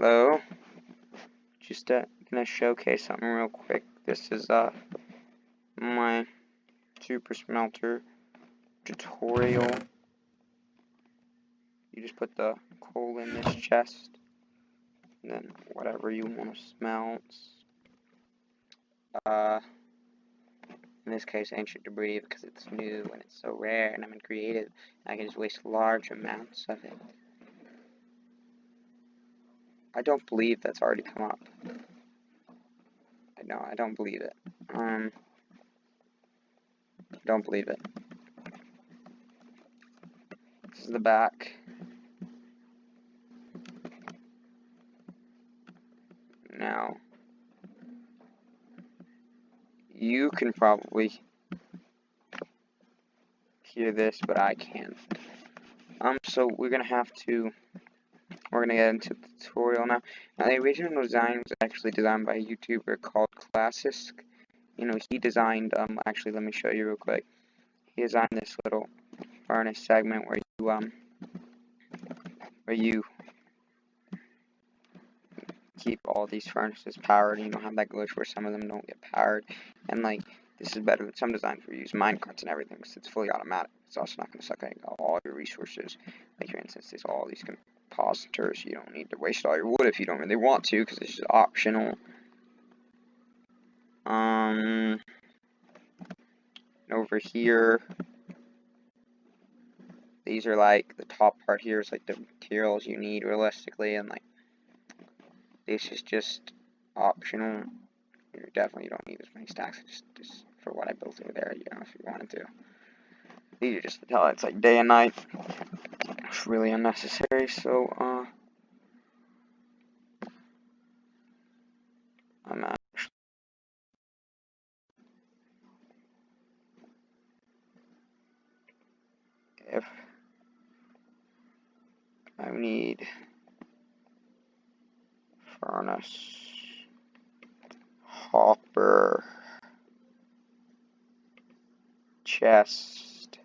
Hello, just gonna showcase something real quick. This is my super smelter tutorial. You just put the coal in this chest, and then whatever you want to smelt. In this case, ancient debris because it's new and it's so rare, and I'm in creative. I can just waste large amounts of it. I don't believe that's already come up. No, I don't believe it. Don't believe it. This is the back. Now, you can probably hear this, but I can't. So we're gonna get into the tutorial now. Now, the original design was actually designed by a YouTuber called Classisk. You know, he designed, actually, let me show you real quick. He designed this little furnace segment where you keep all these furnaces powered, and you don't have that glitch where some of them don't get powered. And like, this is better than some designs where you use minecarts and everything, because it's fully automatic. It's also not going to suck out all your resources. Like, for instance, there's all these compositors. You don't need to waste all your wood if you don't really want to, because it's just optional. Over here, these are like, the top part here is like the materials you need realistically, and like, this is just optional. You definitely don't need as many stacks, just for what I built over there, you know, if you wanted to. These are just to tell it's like day and night. It's really unnecessary, so, I'm actually, if I need furnace, hopper, chest,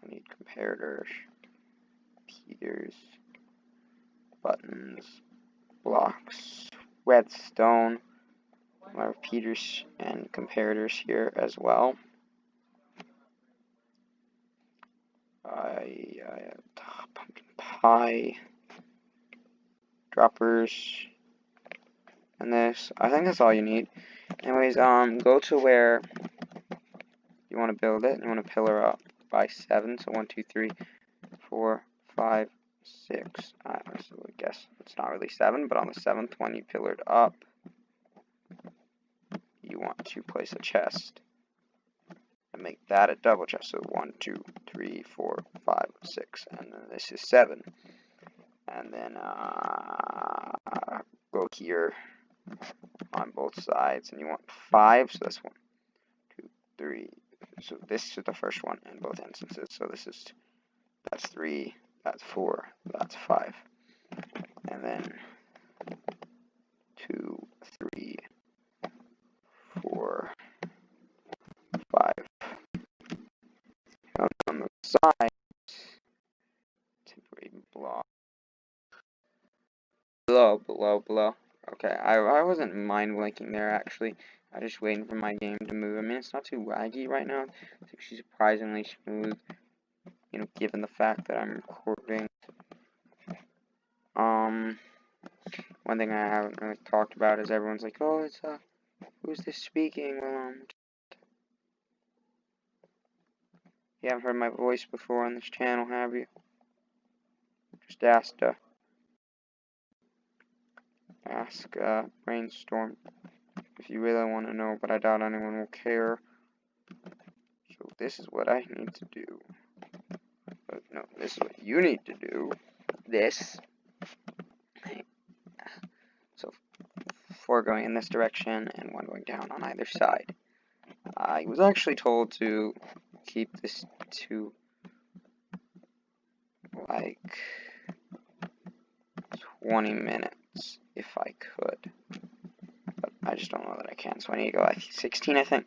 I need comparators, repeaters, buttons, blocks, redstone, my repeaters and comparators here as well. I have pumpkin pie, droppers, and this. I think that's all you need. Anyways, go to where you want to build it. You want to pillar up by 7. So 1, 2, 3, 4, 5, 6. So I guess it's not really 7, but on the 7th one you pillared up, you want to place a chest and make that a double chest. So 1, 2, 3, 4, 5, 6, and then this is 7. And then go here on both sides, and you want 5. So that's 1, 2, 3. So this is the first one in both instances. So that's 3, that's 4, that's 5, and then 2, 3, 4, 5. And on the side, temporary block. Below. Okay, I wasn't mind blinking there actually. I was just waiting for my game to move. I mean, it's not too laggy right now. It's actually surprisingly smooth, you know, given the fact that I'm recording. One thing I haven't really talked about is everyone's like, oh, it's who's this speaking? Well, you haven't heard my voice before on this channel, have you? Just ask BRAiNStORM if you really want to know, but I doubt anyone will care. So this is what I need to do. No, this is what you need to do. This. So 4 going in this direction and 1 going down on either side. I was actually told to keep this to like 20 minutes if I could, but I just don't know that I can, so I need to go like 16, I think.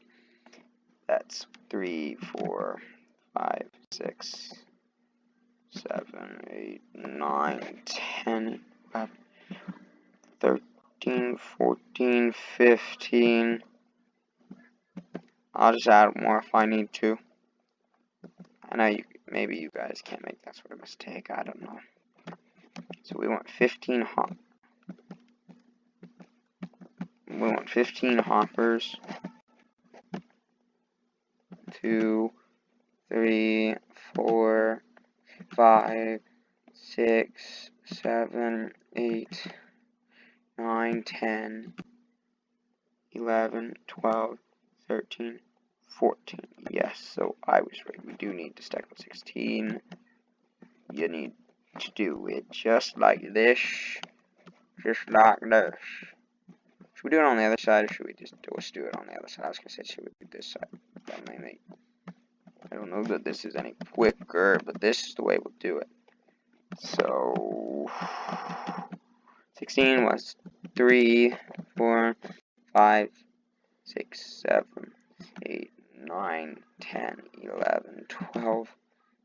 That's 3, 4, 5, 6, 7, 8, 9. 9, 10, 11, 13, 14, 15. I'll just add more if I need to. I know maybe you guys can't make that sort of mistake. I don't know. So we want 15 hoppers. 2, 3, 4, 5, 6, 7, 8, 9, 10, 11, 12, 13, 14. Yes, so I was right. We do need to stack with 16. You need to do it just like this. Just like this. Should we do it on the other side, or should we just do it on the other side? I was going to say, should we do this side? I don't know that this is any quicker, but this is the way we'll do it. So, 16 was 3, 4, 5, 6, 7, 8, 9, 10, 11, 12,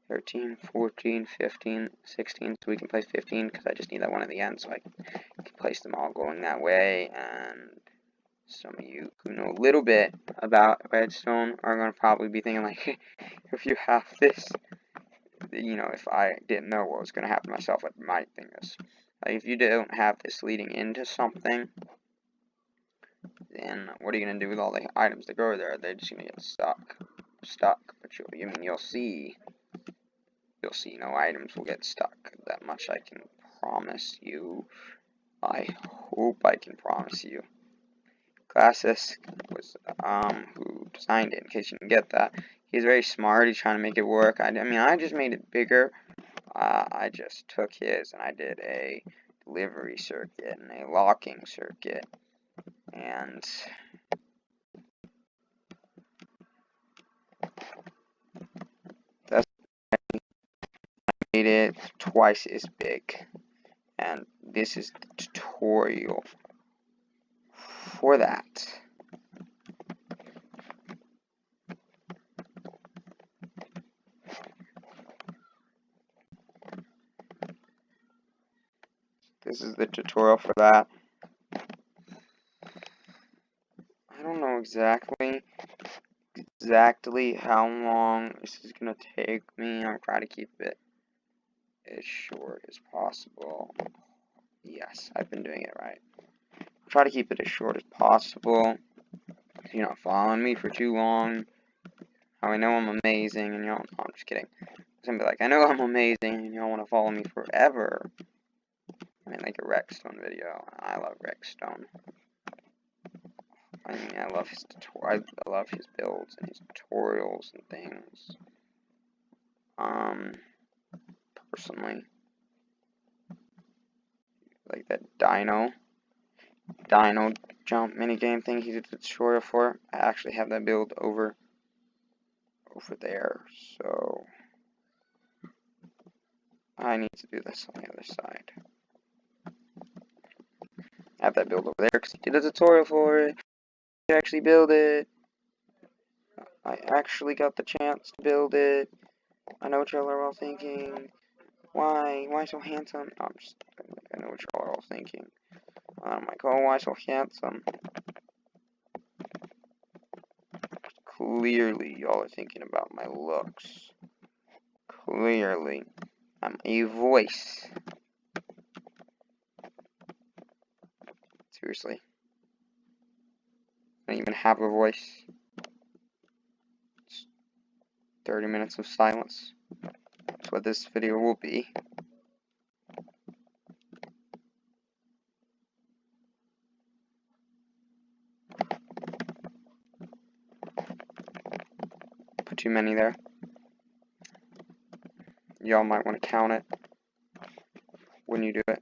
13, 14, 15, 16. So we can place 15 because I just need that one at the end, so I can place them all going that way. And some of you who know a little bit about redstone are going to probably be thinking, like, if you have this, you know, if I didn't know what was going to happen to myself, I might think this. Like, if you don't have this leading into something, then what are you going to do with all the items that go there? They're just going to get stuck. But you'll see no items will get stuck. That much I can promise you. I hope I can promise you. Classis was who designed it, in case you can get that. He's very smart. He's trying to make it work. I mean, I just made it bigger. I just took his and I did a delivery circuit and a locking circuit. And that's I made it twice as big. And this is the tutorial for that. This is the tutorial for that. I don't know exactly how long this is gonna take me. I'll try to keep it as short as possible. Yes, I've been doing it right. I'll try to keep it as short as possible. If you're not following me for too long. How I know I'm amazing, and y'all. No, I'm just kidding. It's gonna be like, I know I'm amazing, and y'all want to follow me forever. I mean, like a redstone video. I love redstone. I mean, I love his builds and his tutorials and things. Personally, like that dino jump minigame thing he did the tutorial for. I actually have that build over there, so I need to do this on the other side. I have that build over there because he did a tutorial for it. I actually build it. I actually got the chance to build it. I know what y'all are all thinking. Why so handsome? No, I know what y'all are all thinking. I'm like, oh, why so handsome? Clearly, y'all are thinking about my looks. Clearly, I'm a voice. Seriously. I don't even have a voice. It's 30 minutes of silence. That's what this video will be. Put too many there. Y'all might want to count it when you do it.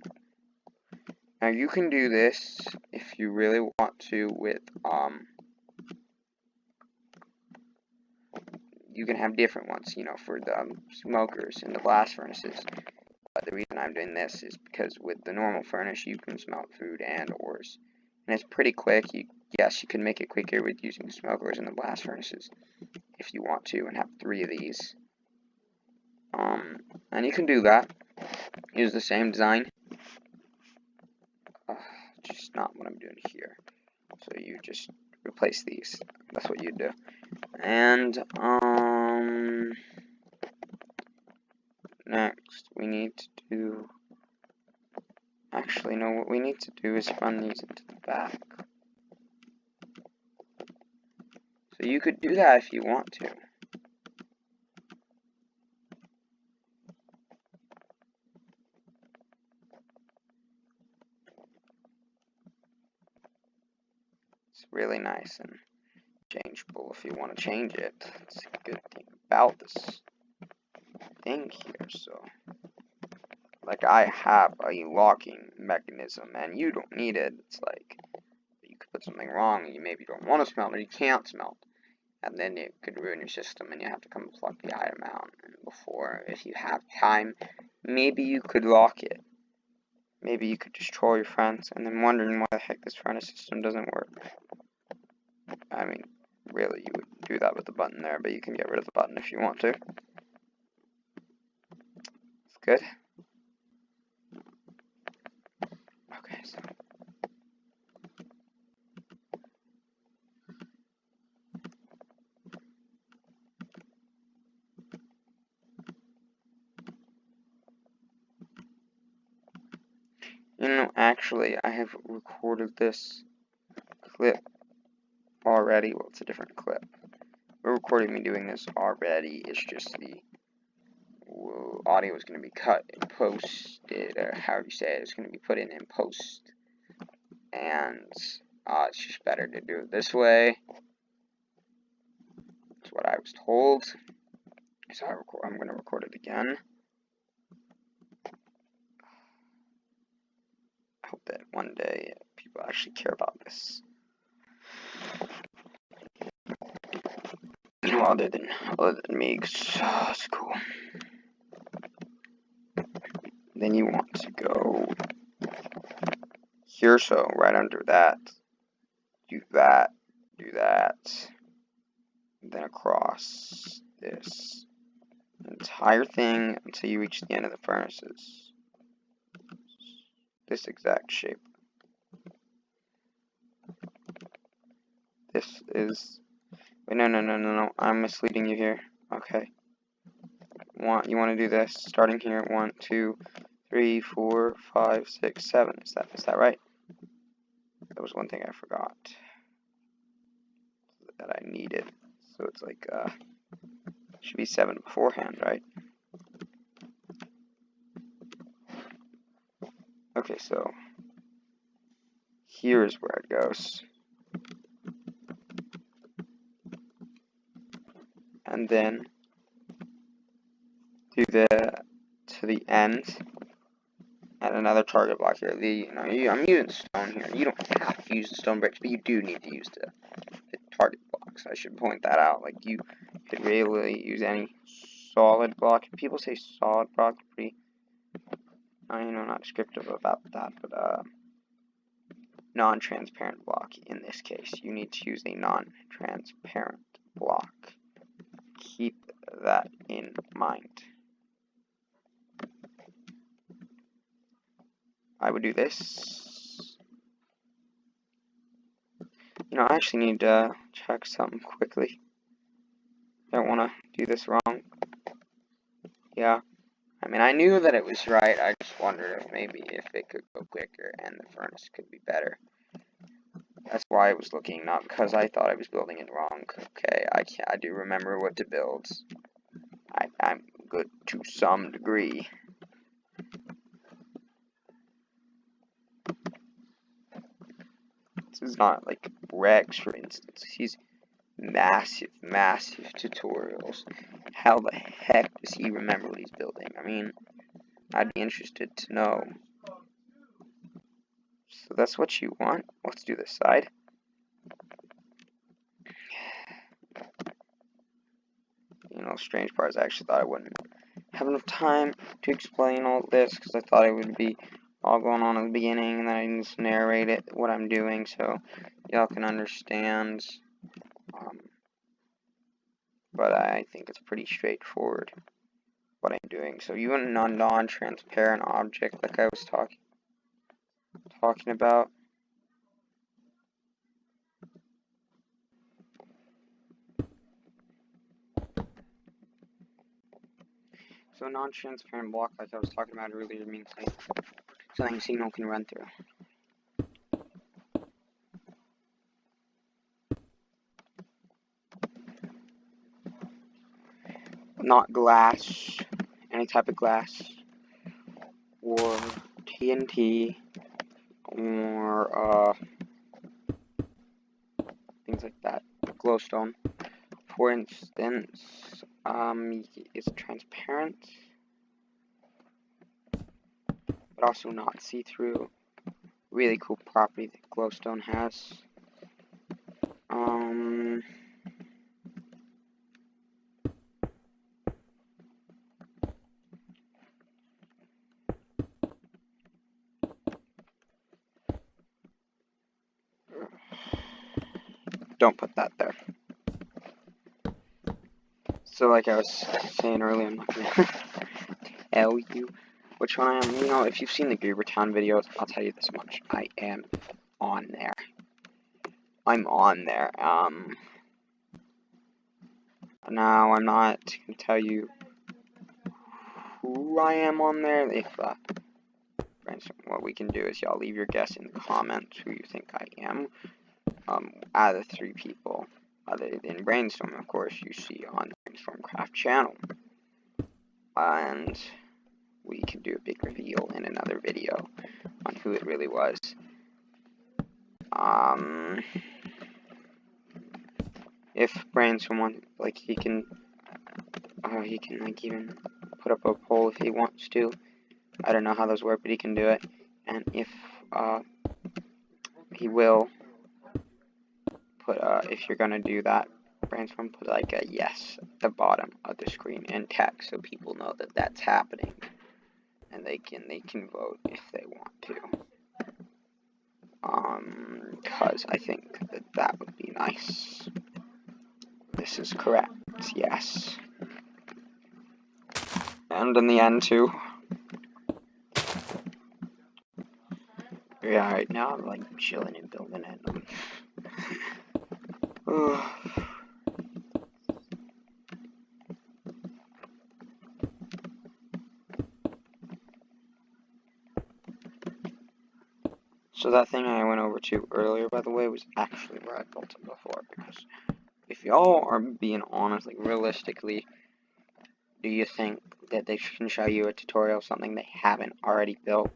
Now you can do this if you really want to with you can have different ones, you know, for the smokers and the blast furnaces. But the reason I'm doing this is because with the normal furnace you can smelt food and ores. And it's pretty quick. Yes, you can make it quicker with using the smokers and the blast furnaces if you want to and have 3 of these. And you can do that. use the same design. Just not what I'm doing here. So you just replace these. That's what you do. And next we need to do. Actually, no. What we need to do is run these into the back. So you could do that if you want to. It's really nice and changeable if you want to change it. It's a good thing about this thing here. So, like, I have a locking mechanism, and you don't need it. It's like you could put something wrong, and you maybe don't want to smelt, or you can't smelt, and then it could ruin your system, and you have to come plug the item out. And before, if you have time, maybe you could lock it. Maybe you could just troll your friends, and then wondering why the heck this furnace system doesn't work. I mean, really, you would do that with the button there, but you can get rid of the button if you want to. It's good. Okay, so. You know, actually, I have recorded this clip already. Well, it's a different clip. We're recording me doing this already. It's just the audio is going to be cut and posted, or however you say it. It's going to be put in post. And it's just better to do it this way. That's what I was told. So I'm going to record it again. I hope that one day people actually care about this. You know, other than me, cause it's cool. Then you want to go here, so right under that, do that, and then across this entire thing until you reach the end of the furnaces. This exact shape. This is. Wait, no. I'm misleading you here. Okay. You want to do this starting here. 1, 2, 3, 4, 5, 6, 7. Is that right? That was one thing I forgot that I needed. So it's like should be 7 beforehand, right? Okay, so here's where it goes. And then do that to the end, and another target block here. I'm using stone here. You don't have to use the stone bricks, but you do need to use the target blocks. I should point that out. Like, you could really use any solid block. People say solid block, pretty, not descriptive about that, but non-transparent block. In this case, you need to use a non-transparent block. Keep that in mind. I would do this. I actually need to check something quickly. Don't want to do this wrong. Yeah. I mean, I knew that it was right. I just wondered if it could go quicker and the furnace could be better. That's why I was looking, not because I thought I was building it wrong. Okay, I do remember what to build. I'm good to some degree. This is not like Rex, for instance. He's massive tutorials. How the heck does he remember what he's building? I mean, I'd be interested to know. So that's what you want. Let's do this side. Strange part is I actually thought I wouldn't have enough time to explain all this, because I thought it would be all going on at the beginning, and then I just narrate it, what I'm doing, so y'all can understand. But I think it's pretty straightforward what I'm doing. So you want a non-transparent object like I was talking about. So non-transparent block like I was talking about earlier means like something signal can run through. Not glass, any type of glass, or TNT, or things like that. Glowstone, for instance, is transparent, but also not see-through. Really cool property that glowstone has. Don't put that there. So like I was saying earlier, I'm not gonna tell you which one I am. You know, if you've seen the Goobertown videos, I'll tell you this much. I am on there. I'm on there. Now I'm not gonna tell you who I am on there. If what we can do is y'all leave your guess in the comments who you think I am. Out of 3 people, other than BRAiNSTORM, of course, you see on the BRAiNSTORM Craft channel. And we can do a big reveal in another video on who it really was. If BRAiNSTORM wants, like, he can like even put up a poll if he wants to. I don't know how those work, but he can do it. And if he will put if you're gonna do that, BRAiNSTORM, put like a yes at the bottom of the screen in text so people know that that's happening, and they can vote if they want to. Because I think that would be nice. This is correct, yes. And in the end too. Yeah, right now I'm like chilling and building it. So that thing I went over to earlier, by the way, was actually where I built it before. Because if y'all are being honest, like realistically, do you think that they can show you a tutorial of something they haven't already built?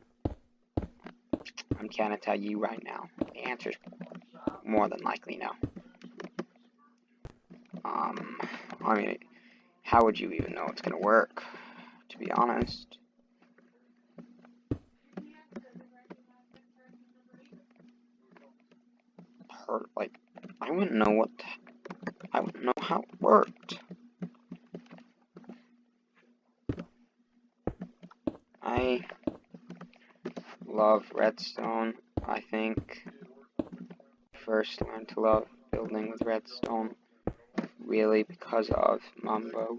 I'm gonna tell you right now. The answer's more than likely no. I mean, how would you even know it's gonna work? To be honest. Like, I wouldn't know how it worked. I love redstone. I think first learned to love building with redstone really because of Mumbo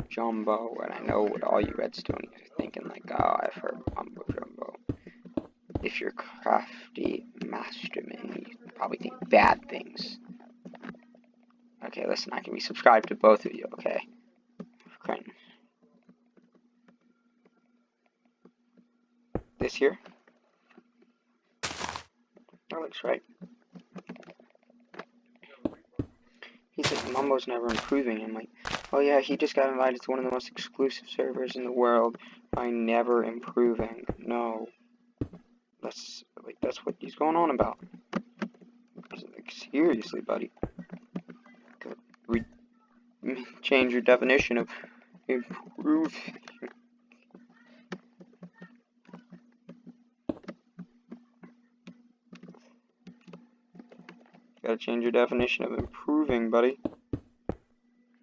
Jumbo, and I know what all you redstonians are thinking, like, oh, I've heard Mumbo Jumbo. If you're crafty masterman, you probably think bad things. Okay, listen, I can be subscribed to both of you, okay? Okay. This here? That looks right. He said Mumbo's never improving. I'm like, oh yeah, he just got invited to one of the most exclusive servers in the world by never improving. No. That's what he's going on about. Like, seriously, buddy. Change your definition of improve. Gotta change your definition of improving, buddy.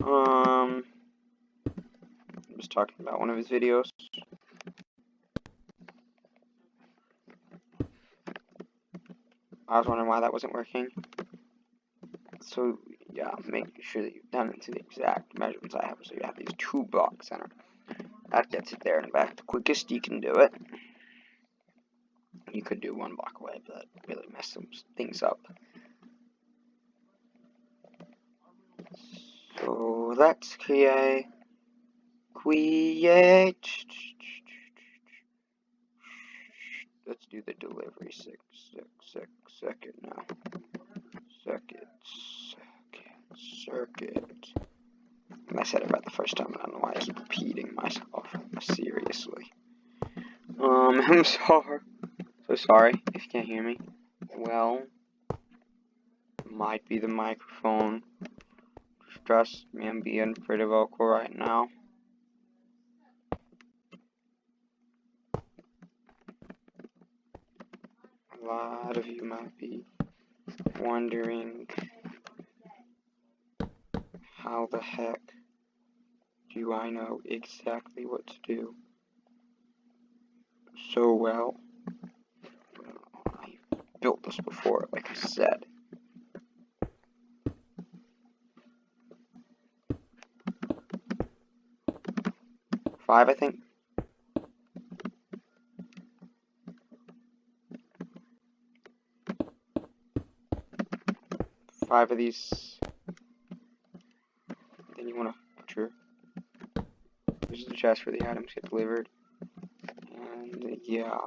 I was talking about one of his videos. I was wondering why that wasn't working. So, yeah, make sure that you've done it to the exact measurements I have. So you have these 2 blocks center. That gets it there and back the quickest you can do it. You could do 1 block away, but that really messed some things up. So let's create. Let's do the delivery second now. Circuit. And I said it right the first time. I don't know why I keep repeating myself. Seriously. I'm sorry. So sorry if you can't hear me. Well, might be the microphone. Trust me, I'm being pretty vocal right now. A lot of you might be wondering how the heck do I know exactly what to do so well. I built this before, like I said. Five, I think. 5 of these. Then you want to put your. This is the chest where the items get delivered. And yeah.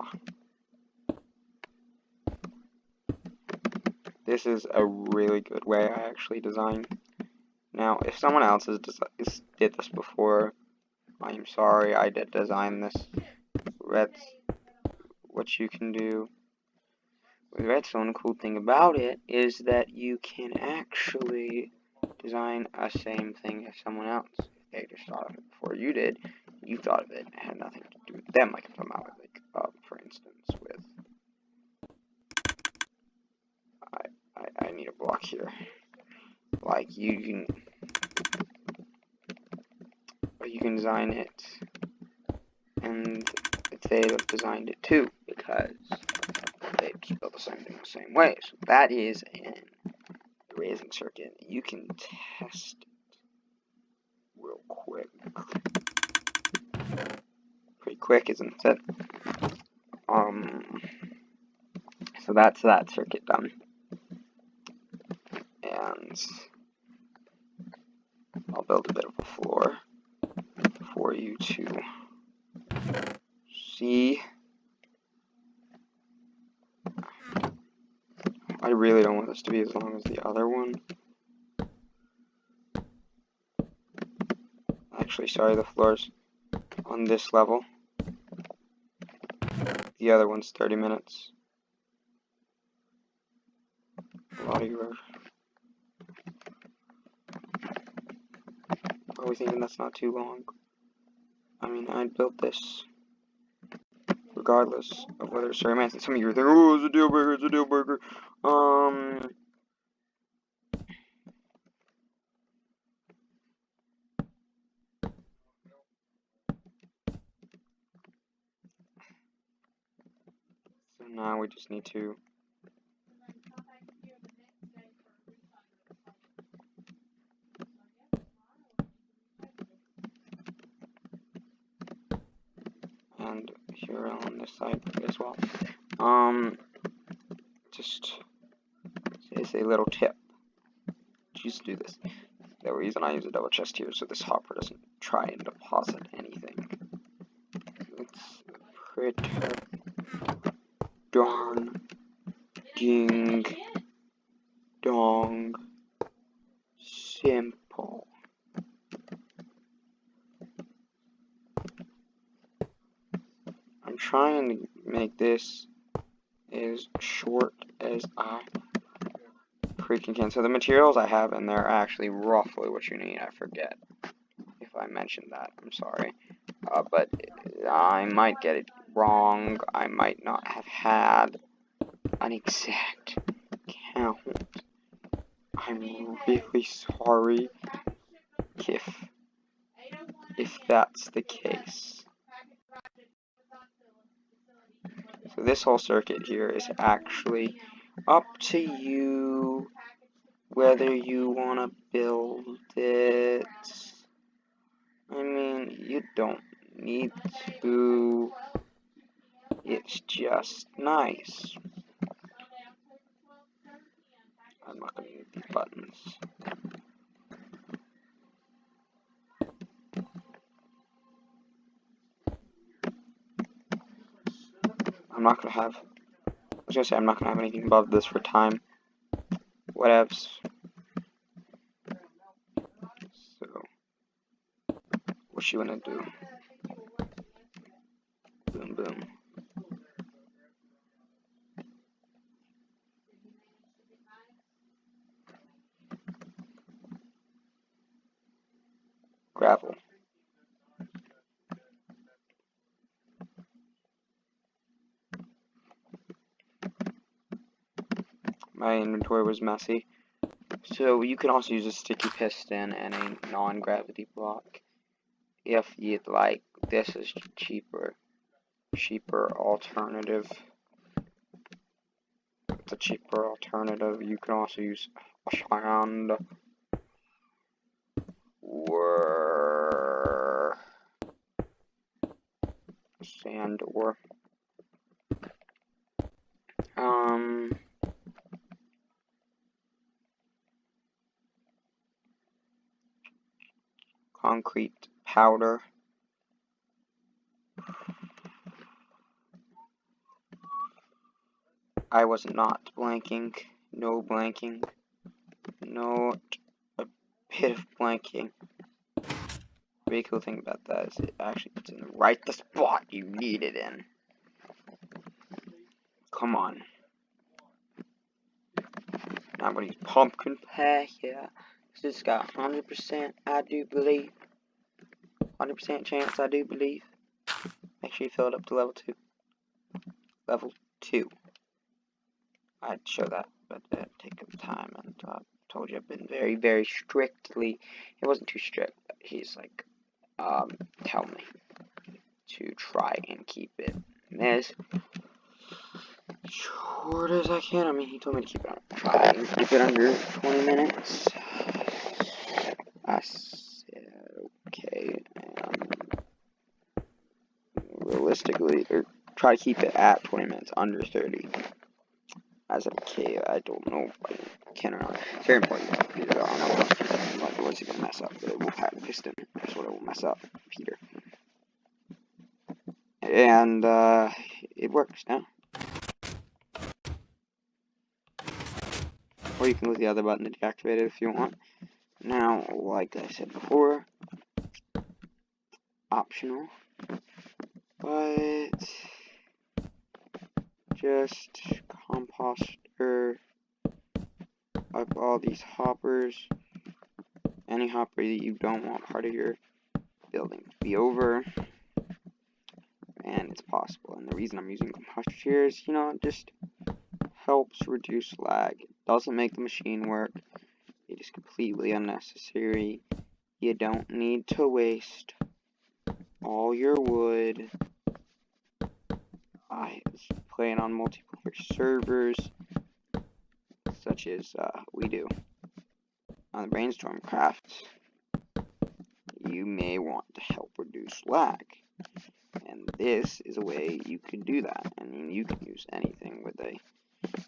This is a really good way I actually designed. Now, if someone else did this before, I'm sorry, I did design this. That's what you can do with redstone. The cool thing about it is that you can actually design a same thing as someone else. If they just thought of it before you did, you thought of it, it had nothing to do with them. I can come out with, like, for instance, with I need a block here. Like, you can design it, and they'd have designed it too, because they just built the same thing the same way. So that is an erasing circuit. You can test it real quick. Pretty quick, isn't it? So that's that circuit done. And I'll build a bit of a floor for you to see. I really don't want this to be as long as the other one. Actually, sorry, the floor's on this level. The other one's 30 minutes. A lot of you are probably thinking that's not too long. I mean, I built this regardless of whether it's 30 minutes. And some of you are thinking, oh, it's a deal breaker, it's a deal breaker. So now we just need to and here on this side as well. Just as a little tip, just do this. The reason I use a double chest here is so this hopper doesn't try and deposit anything. It's pretty darn ding dong simple. I'm trying to make this as short as I freaking can. So the materials I have in there are actually roughly what you need. I forget if I mentioned that. I'm sorry. But I might get it wrong. I might not have had an exact count. I'm really sorry if that's the case. So this whole circuit here is actually up to you whether you want to build it. I mean, you don't need to. It's just nice. I'm not gonna use these buttons. I'm not gonna have. I was gonna say I'm not gonna have anything above this for time. Whatevs. So, what's she gonna do? Boom, boom. Gravel. My inventory was messy. So you can also use a sticky piston and a non-gravity block if you'd like. This is cheaper alternative. It's a cheaper alternative. You can also use sand or concrete powder. I was not blanking. No blanking. Not a bit of blanking. Really cool thing about that is it actually puts in the spot you need it in. Come on. Now I'm gonna use pumpkin pie here. This has got 100%, I do believe. 100% chance, I do believe. Make sure you fill it up to level 2. Level 2. I'd show that, but it'd take time, and told you I've been very, very strictly. It wasn't too strict, but he's like, tell me to try and keep it as short as I can. I mean, he told me to keep it try and keep it under 20 minutes. I said okay, realistically, or try to keep it at 20 minutes, under 30. As of okay, I don't know if I can or not. It's very important to Peter, though. I don't know what's he gonna mess up, but it will have a piston. That's what it will mess up, Peter. And it works now. Or you can use the other button to deactivate it if you want. Now, like I said before, optional, but just composter up all these hoppers. Any hopper that you don't want part of your building to be over, and it's possible. And the reason I'm using composter here is, you know, it just helps reduce lag. It doesn't make the machine work. It is completely unnecessary. You don't need to waste all your wood. I was playing on multiplayer servers, such as we do on the BRAiNStORM crafts. You may want to help reduce lag, and this is a way you can do that. I mean, you can use anything with a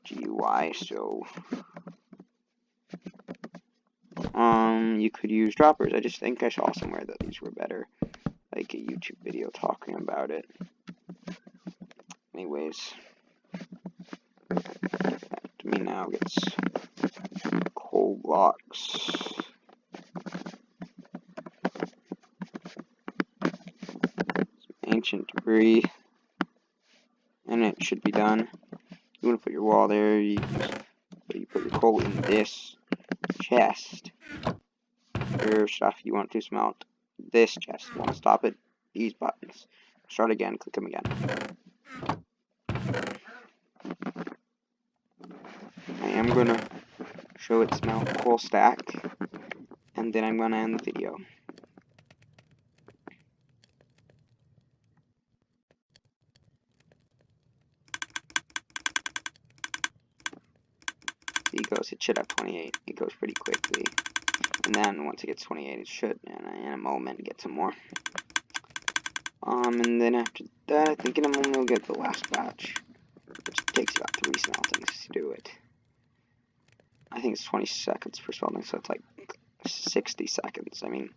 GUI, so you could use droppers. I just think I saw somewhere that these were better, like a YouTube video talking about it. Anyways, back to me now gets coal blocks. Some ancient debris, and it should be done. You want to put your wall there. You put your coal in this chest. Your stuff you want to smelt. This chest. You want to stop it. These buttons. Start again. Click them again. I am gonna show it smelt coal stack, and then I'm gonna end the video. It should have 28. It goes pretty quickly. And then once it gets 28, it should, in a moment, get some more. And then after that, I think in a moment we'll get the last batch, which takes about 3 smeltings to do it. I think it's 20 seconds per smelting, so it's like 60 seconds. I mean,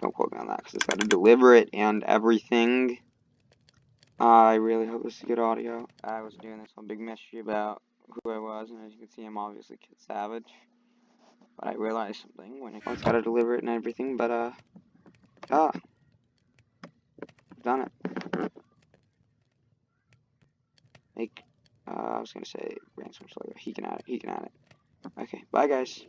don't quote me on that, because it's got to deliver it and everything. I really hope this is good audio. I was doing this whole big mystery about who I was, and as you can see, I'm obviously Kid Savage. But I realized something when it's got to deliver it and everything, but, I've done it. I was gonna say BRAiNSTORM, he can add it, Okay, bye guys.